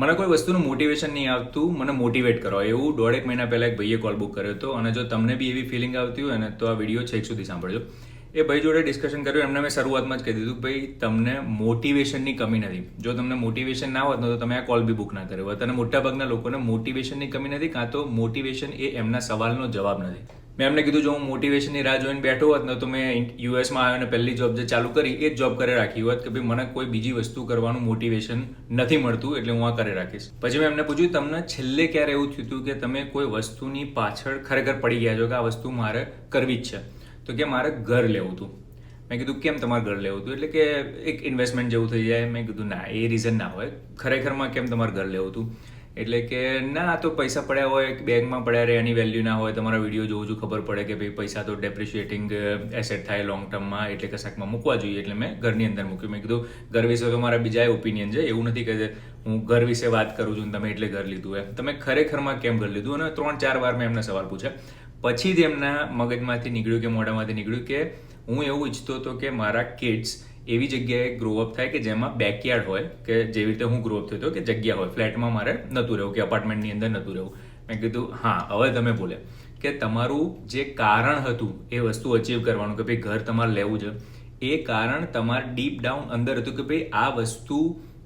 મને કોઈ વસ્તુનું મોટિવેશન નહીં આવતું, મને મોટિવેટ કરો એવું 1.5 મહિના પહેલાં એક ભાઈએ કોલ બુક કર્યો હતો. અને જો તમને બી એવી ફિલિંગ આવતી હોય ને તો આ વિડીયો છેક સુધી સાંભળજો. એ ભાઈ જોડે ડિસ્કશન કર્યું. એમને મેં શરૂઆતમાં જ કહી દીધું ભાઈ તમને મોટિવેશનની કમી નથી. જો તમને મોટિવેશન ના હોત ને તો તમે આ કોલ બી બુક ના કર્યો હોત. અને મોટાભાગના લોકોને મોટિવેશનની કમી નથી, કાં તો મોટિવેશન એ એમના સવાલનો જવાબ નથી. મેં એમને કીધું જો હું મોટિવેશનની રાહ જોઈને બેઠો હોત ને તો મેં યુએસમાં આવ્યો અને પહેલી જોબ જે ચાલુ કરી એ જ જોબ કરે રાખી હોત કે ભાઈ મને કોઈ બીજી વસ્તુ કરવાનું મોટિવેશન નથી મળતું એટલે હું આ કરે રાખીશ. પછી મેં એમને પૂછ્યું તમને છેલ્લે ક્યારે એવું થયું હતું કે તમે કોઈ વસ્તુની પાછળ ખરેખર પડી ગયા છો કે આ વસ્તુ મારે કરવી જ છે? તો કે મારે ઘર લેવું હતું. મેં કીધું કેમ તમારે ઘર લેવું હતું? એટલે કે એક ઇન્વેસ્ટમેન્ટ જેવું થઈ જાય. મેં કીધું ના, એ રીઝન ના હોય. ખરેખરમાં કેમ તમારે ઘર લેવું હતું? એટલે કે ના, તો પૈસા પડ્યા હોય બેંકમાં પડ્યા રહે, એની વેલ્યુ ના હોય. તમારા વિડીયો જોઉં છું ખબર પડે કે ભાઈ પૈસા તો ડેપ્રિશિએટિંગ એસેટ થાય લોંગ ટર્મમાં, એટલે કશાકમાં મૂકવા જોઈએ. એટલે મેં ઘરની અંદર મૂક્યું. મેં કીધું ઘર વિશે તો મારા બીજા ઓપિનિયન છે, એવું નથી કે હું ઘર વિશે વાત કરું છું તમે એટલે ઘર લીધું એમ. તમે ખરેખરમાં કેમ ઘર લીધું? અને 3-4 વાર મેં એમને સવાલ પૂછ્યા. પછી જ એમના મગજમાંથી નીકળ્યું કે મોઢામાંથી નીકળ્યું કે હું એવું ઈચ્છતો હતો કે મારા કિડ્સ એવી જગ્યાએ ગ્રોઅપ થાય કે જેમાં બેકયાર્ડ હોય, કે જેવી રીતે હું ગ્રોઅપ થયો હતો કે જગ્યા હોય, ફ્લેટમાં મારે નહોતું રહેવું કે અપાર્ટમેન્ટની અંદર નહોતું રહેવું. મેં કીધું હા, હવે તમે બોલે કે તમારું જે કારણ હતું એ વસ્તુ અચીવ કરવાનું કે ભાઈ ઘર તમારે લેવું છે, એ કારણ તમારે ડીપ ડાઉન અંદર હતું કે ભાઈ આ વસ્તુ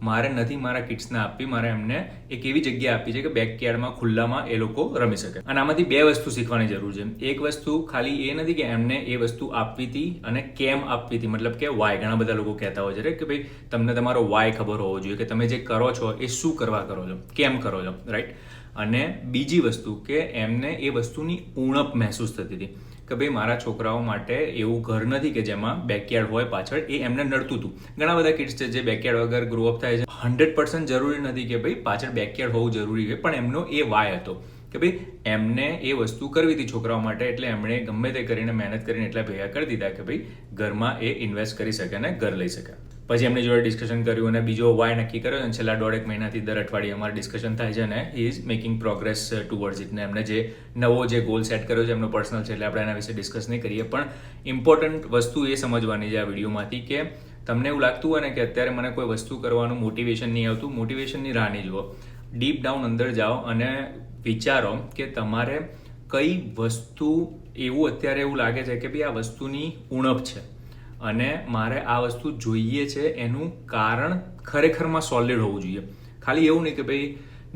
મારે નથી મારા કિડ્સને આપવી, મારે એમને એક એવી જગ્યા આપવી છે કે બેકયાર્ડમાં ખુલ્લામાં એ લોકો રમી શકે. અને આમાંથી 2 વસ્તુ શીખવાની જરૂર છે. એક વસ્તુ ખાલી એ નથી કે એમને એ વસ્તુ આપવી હતી અને કેમ આપવી હતી, મતલબ કે વાય. ઘણા બધા લોકો કહેતા હોય છે કે ભાઈ તમને તમારો વાય ખબર હોવો જોઈએ કે તમે જે કરો છો એ શું કરવા કરો છો, કેમ કરો છો, રાઈટ? અને બીજી વસ્તુ કે એમને એ વસ્તુની ઉણપ મહેસૂસ થતી હતી કે ભાઈ મારા છોકરાઓ માટે એવું ઘર નથી કે જેમાં બેકયાર્ડ હોય પાછળ, એ એમને નડતું હતું. ઘણા બધા કિડ્સ છે જે બેકયાર્ડ વગર ગ્રોઅપ થાય છે. 100% જરૂરી નથી કે ભાઈ પાછળ બેકયાર્ડ હોવું જરૂરી છે, પણ એમનો એ વાય હતો કે ભાઈ એમને એ વસ્તુ કરવી હતી છોકરાઓ માટે, એટલે એમણે ગમે તે કરીને મહેનત કરીને એટલા ભેગા કરી દીધા કે ભાઈ ઘરમાં એ ઇન્વેસ્ટ કરી શકે અને ઘર લઈ શકે. પછી એમની જોડે ડિસ્કશન કર્યું અને બીજો વાય નક્કી કર્યો. અને છેલ્લા 1.5 મહિનાથી દર અઠવાડિયે અમારે ડિસ્કશન થાય છે અને he is making progress towards it. ને એમને જે નવો જે ગોલ સેટ કર્યો છે એમનો પર્સનલ છે એટલે આપણે એના વિશે ડિસ્કસ નહીં કરીએ. પણ ઇમ્પોર્ટન્ટ વસ્તુ એ સમજવાની છે આ વિડીયોમાંથી કે તમને એવું લાગતું હોય ને કે અત્યારે મને કોઈ વસ્તુ કરવાનું મોટિવેશન નહીં આવતું, મોટિવેશનની રાહ નહીં જુઓ. ડીપ ડાઉન અંદર જાઓ અને વિચારો કે તમારે કઈ વસ્તુ એવું અત્યારે એવું લાગે છે કે ભાઈ આ વસ્તુની ઉણપ છે અને મારે આ વસ્તુ જોઈએ છે, એનું કારણ ખરેખરમાં સોલિડ હોવું જોઈએ. ખાલી એવું નહીં કે ભાઈ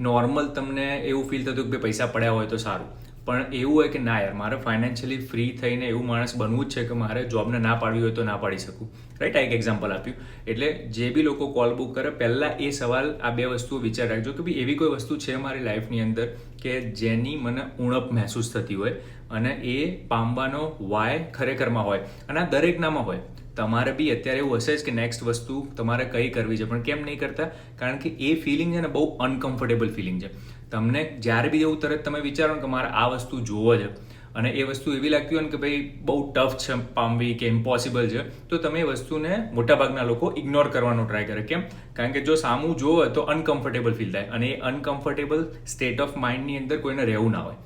નોર્મલ તમને એવું ફીલ થતું કે ભાઈ પૈસા પડ્યા હોય તો સારું, પણ એવું હોય કે ના યાર મારે ફાઇનાન્શિયલી ફ્રી થઈને એવું માણસ બનવું જ છે કે મારે જોબને ના પાડવી હોય તો ના પાડી શકું, રાઈટ? આ એક એક્ઝામ્પલ આપ્યું. એટલે જે બી લોકો કોલ બુક કરે પહેલાં એ સવાલ, આ 2 વસ્તુઓ વિચાર રાખજો કે ભાઈ એવી કોઈ વસ્તુ છે મારી લાઈફની અંદર કે જેની મને ઉણપ મહેસૂસ થતી હોય અને એ પામવાનો વાય ખરેખરમાં હોય. અને આ દરેકનામાં હોય. તમારે બી અત્યારે એવું હશે જ કે નેક્સ્ટ વસ્તુ તમારે કઈ કરવી છે, પણ કેમ નહીં કરતા? કારણ કે એ ફિલિંગ છે ને બહુ અનકમ્ફર્ટેબલ ફિલિંગ છે. તમને જ્યારે બી એવું તરત તમે વિચારો કે મારે આ વસ્તુ જોવો છે અને એ વસ્તુ એવી લાગતી હોય ને કે ભાઈ બહુ ટફ છે પામવી કે ઇમ્પોસિબલ છે, તો તમે એ વસ્તુને મોટાભાગના લોકો ઇગ્નોર કરવાનો ટ્રાય કરે. કેમ? કારણ કે જો સામું જોવો તો અનકમ્ફર્ટેબલ ફીલ થાય અને એ અનકમ્ફર્ટેબલ સ્ટેટ ઓફ માઇન્ડની અંદર કોઈને રહેવું ના હોય.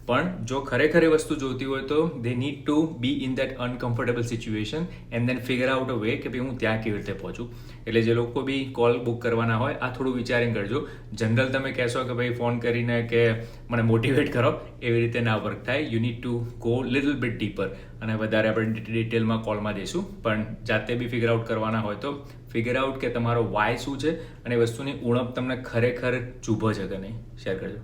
પણ જો ખરેખર એ વસ્તુ જોતી હોય તો they need to be in that uncomfortable situation and then figure out a way કે ભાઈ હું ત્યાં કેવી રીતે પહોંચું. એટલે જે લોકો બી કોલ બુક કરવાના હોય આ થોડું વિચારીને કરજો. જનરલ તમે કહેશો કે ભાઈ ફોન કરીને કે મને મોટિવેટ કરો, એવી રીતે ના વર્ક થાય. You need to go little bit dipper અને વધારે આપણે ડિટેલમાં કોલમાં જઈશું. પણ જાતે બી ફિગર આઉટ કરવાના હોય તો ફિગર આઉટ કે તમારો વાય શું છે અને વસ્તુની ઉણપ તમને ખરેખર ચૂભો છે કે નહીં, શેર કરજો.